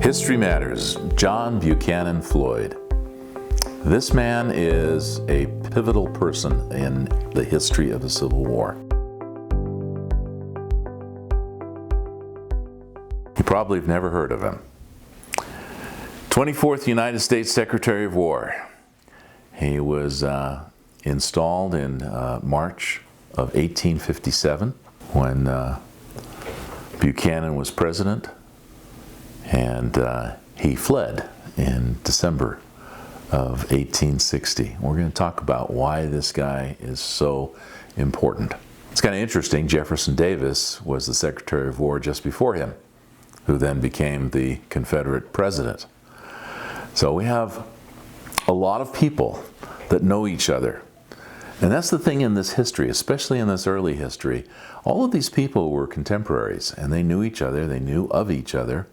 History Matters, John Buchanan Floyd. This man is a pivotal person in the history of the Civil War. You probably have never heard of him. 24th United States Secretary of War. He was installed in March of 1857 when Buchanan was president, and he fled in December of 1860. We're going to talk about why this guy is so important. It's kind of interesting. Jefferson Davis was the Secretary of War just before him, who then became the Confederate president. So we have a lot of people that know each other. And that's the thing in this history, especially in this early history. All of these people were contemporaries, and they knew each other, they knew of each other.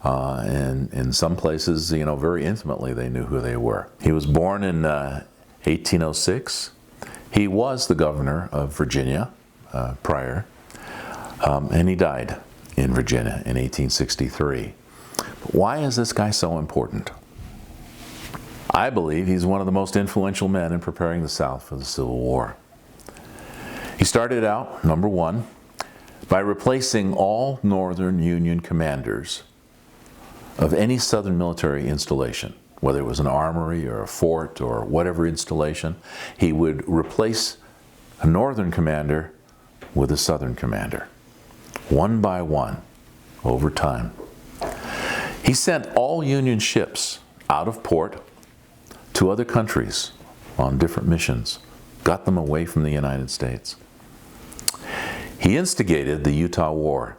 And in some places, very intimately, they knew who they were. He was born in 1806. He was the governor of Virginia prior, and he died in Virginia in 1863. But why is this guy so important? I believe he's one of the most influential men in preparing the South for the Civil War. He started out, number one, by replacing all Northern Union commanders of any Southern military installation, whether it was an armory or a fort or whatever installation. He would replace a Northern commander with a Southern commander, one by one, over time. He sent all Union ships out of port to other countries on different missions, got them away from the United States. He instigated the Utah War.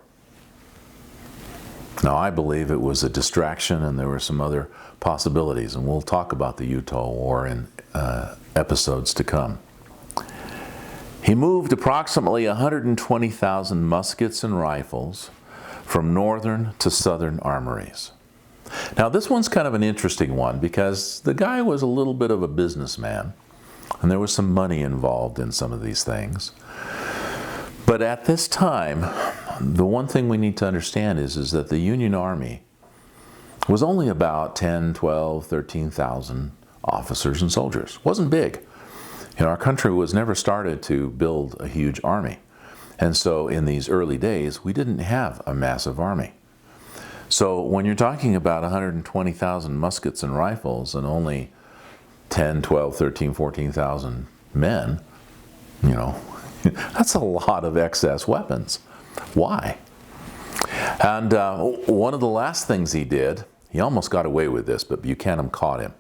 Now, I believe it was a distraction, and there were some other possibilities, and we'll talk about the Utah War in episodes to come. He moved approximately 120,000 muskets and rifles from Northern to Southern armories. Now, this one's kind of an interesting one because the guy was a little bit of a businessman, and there was some money involved in some of these things. But at this time, the one thing we need to understand is that the Union Army was only about 10, 12, 13,000 officers and soldiers. It wasn't big. Our country was never started to build a huge army. And so in these early days, we didn't have a massive army. So when you're talking about 120,000 muskets and rifles and only 10, 12, 13, 14,000 men, that's a lot of excess weapons. Why? And one of the last things he did, he almost got away with this, but Buchanan caught him.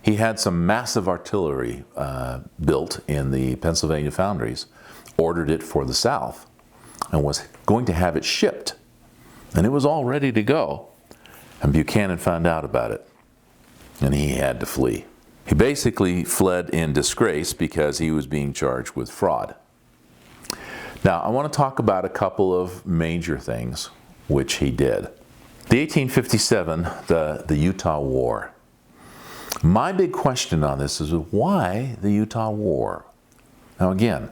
He had some massive artillery built in the Pennsylvania foundries, ordered it for the South, and was going to have it shipped. And it was all ready to go. And Buchanan found out about it, and he had to flee. He basically fled in disgrace because he was being charged with fraud. Now, I want to talk about a couple of major things which he did. The 1857, the Utah War. My big question on this is why the Utah War? Now again,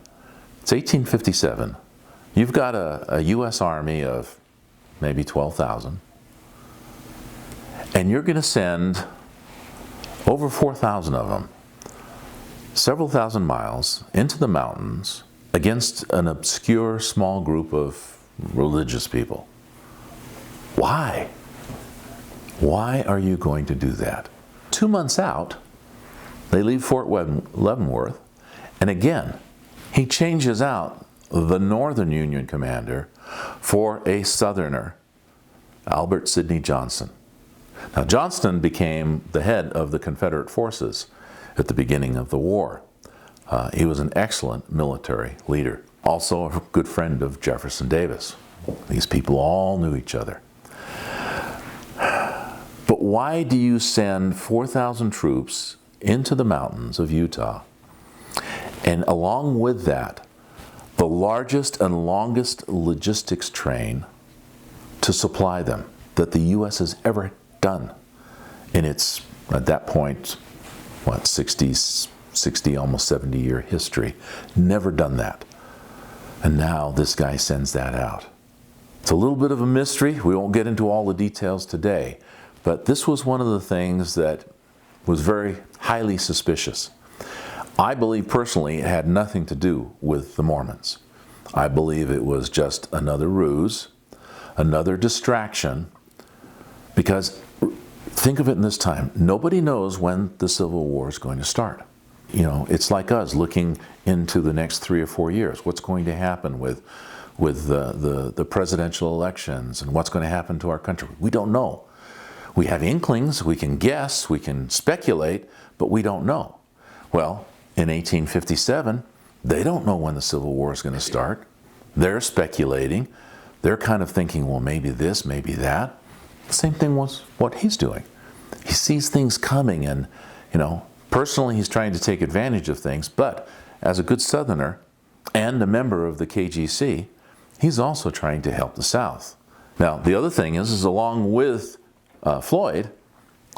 it's 1857. You've got a U.S. Army of maybe 12,000, and you're going to send over 4,000 of them, several thousand miles into the mountains against an obscure small group of religious people. Why? Why are you going to do that? 2 months out, they leave Fort Leavenworth, and again, he changes out the Northern Union commander for a Southerner, Albert Sidney Johnston. Now, Johnston became the head of the Confederate forces at the beginning of the war. He was an excellent military leader, also a good friend of Jefferson Davis. These people all knew each other. But why do you send 4,000 troops into the mountains of Utah, and along with that, the largest and longest logistics train to supply them that the U.S. has ever done in its, at that point, 60, almost 70-year history? Never done that. And now this guy sends that out. It's a little bit of a mystery. We won't get into all the details today. But this was one of the things that was very highly suspicious. I believe personally it had nothing to do with the Mormons. I believe it was just another ruse, another distraction, because think of it in this time. Nobody knows when the Civil War is going to start. You know, it's like us looking into the next 3 or 4 years. What's going to happen with the presidential elections and what's going to happen to our country? We don't know. We have inklings, we can guess, we can speculate, but we don't know. Well, in 1857, they don't know when the Civil War is going to start. They're speculating. They're kind of thinking, well, maybe this, maybe that. The same thing was what he's doing. He sees things coming, and, you know, personally he's trying to take advantage of things, but as a good Southerner and a member of the KGC, he's also trying to help the South. Now, the other thing is along with Floyd,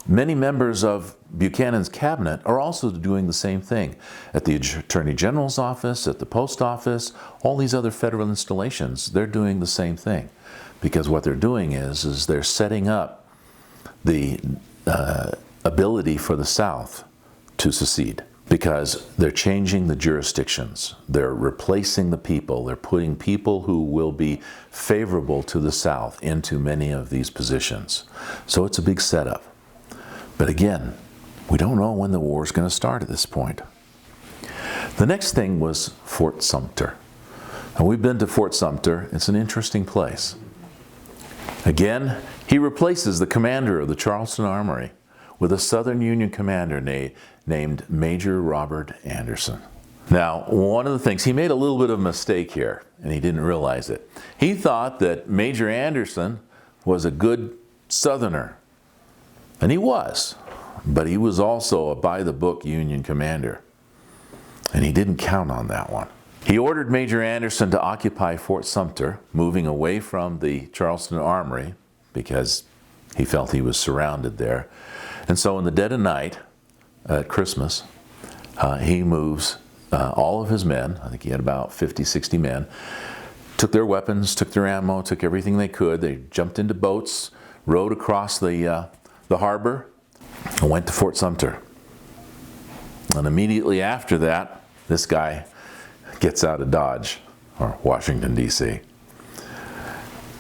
many members of Buchanan's cabinet are also doing the same thing. At the Attorney General's office, at the post office, all these other federal installations, they're doing the same thing. Because what they're doing is they're setting up the ability for the South to secede. Because they're changing the jurisdictions. They're replacing the people. They're putting people who will be favorable to the South into many of these positions. So it's a big setup. But again, we don't know when the war is going to start at this point. The next thing was Fort Sumter. And we've been to Fort Sumter. It's an interesting place. Again, he replaces the commander of the Charleston Armory with a Southern Union commander named Major Robert Anderson. Now, one of the things, he made a little bit of a mistake here, and he didn't realize it. He thought that Major Anderson was a good Southerner, and he was, but he was also a by-the-book Union commander, and he didn't count on that one. He ordered Major Anderson to occupy Fort Sumter, moving away from the Charleston Armory, because he felt he was surrounded there. And so in the dead of night, at Christmas, he moves all of his men, I think he had about 50, 60 men, took their weapons, took their ammo, took everything they could. They jumped into boats, rowed across the harbor, and went to Fort Sumter. And immediately after that, this guy gets out of Dodge, or Washington, D.C.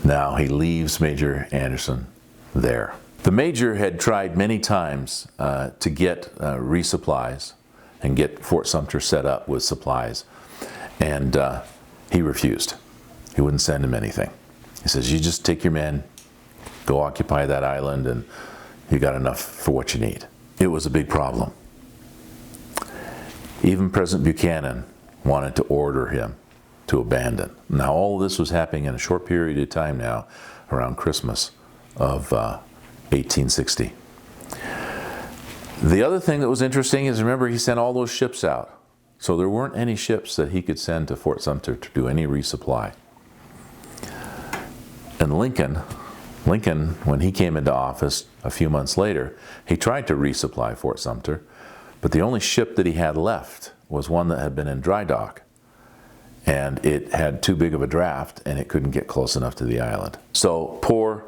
Now he leaves Major Anderson there. The Major had tried many times to get resupplies and get Fort Sumter set up with supplies, and he refused. He wouldn't send him anything. He says, you just take your men, go occupy that island, and you got enough for what you need. It was a big problem. Even President Buchanan wanted to order him to abandon. Now, all of this was happening in a short period of time now, around Christmas of 1860. The other thing that was interesting is, remember, he sent all those ships out. So there weren't any ships that he could send to Fort Sumter to do any resupply. And Lincoln, when he came into office a few months later, he tried to resupply Fort Sumter, but the only ship that he had left was one that had been in dry dock, and it had too big of a draft and it couldn't get close enough to the island. So poor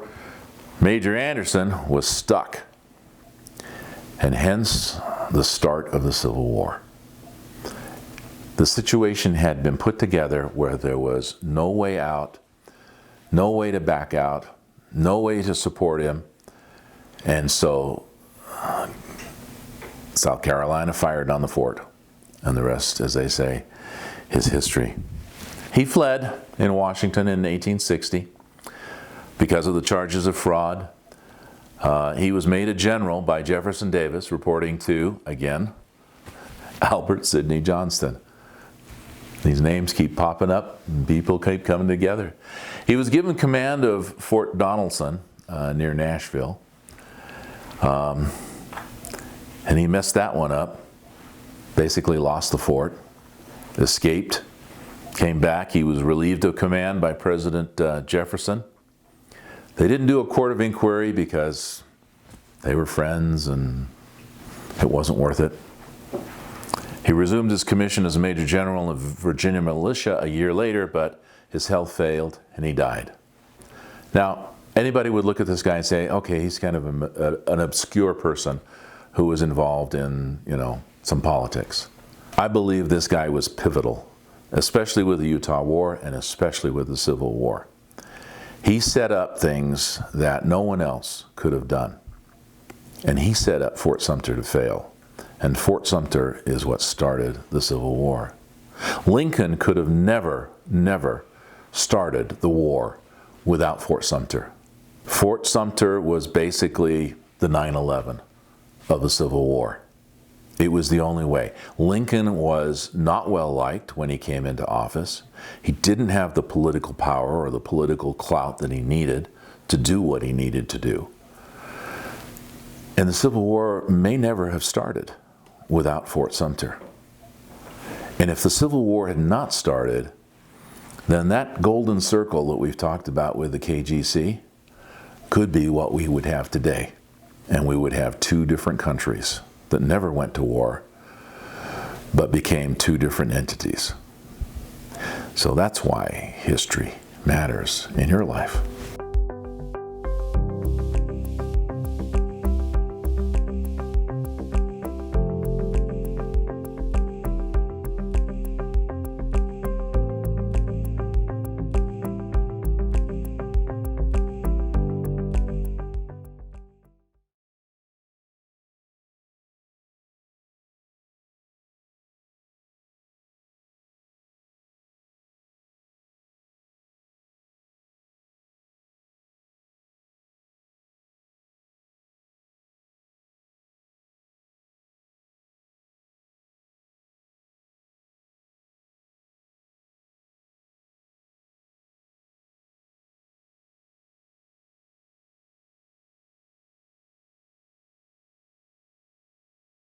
Major Anderson was stuck, and hence the start of the Civil War. The situation had been put together where there was no way out, no way to back out, no way to support him, and so South Carolina fired on the fort, and the rest, as they say, is history. He fled in Washington in 1860 because of the charges of fraud. He was made a general by Jefferson Davis, reporting to, again, Albert Sidney Johnston. These names keep popping up, and people keep coming together. He was given command of Fort Donelson near Nashville, and he messed that one up. Basically lost the fort, escaped, came back. He was relieved of command by President Jefferson. They didn't do a court of inquiry because they were friends and it wasn't worth it. He resumed his commission as a Major General of Virginia Militia a year later, but his health failed and he died. Now, Anybody would look at this guy and say, okay, he's kind of an obscure person who was involved in, some politics. I believe this guy was pivotal, especially with the Utah War and especially with the Civil War. He set up things that no one else could have done. And he set up Fort Sumter to fail. And Fort Sumter is what started the Civil War. Lincoln could have never started the war without Fort Sumter. Fort Sumter was basically the 9/11 of the Civil War. It was the only way. Lincoln was not well liked when he came into office. He didn't have the political power or the political clout that he needed to do what he needed to do. And the Civil War may never have started without Fort Sumter. And if the Civil War had not started, then that golden circle that we've talked about with the KGC could be what we would have today. And we would have two different countries that never went to war, but became two different entities. So that's why history matters in your life.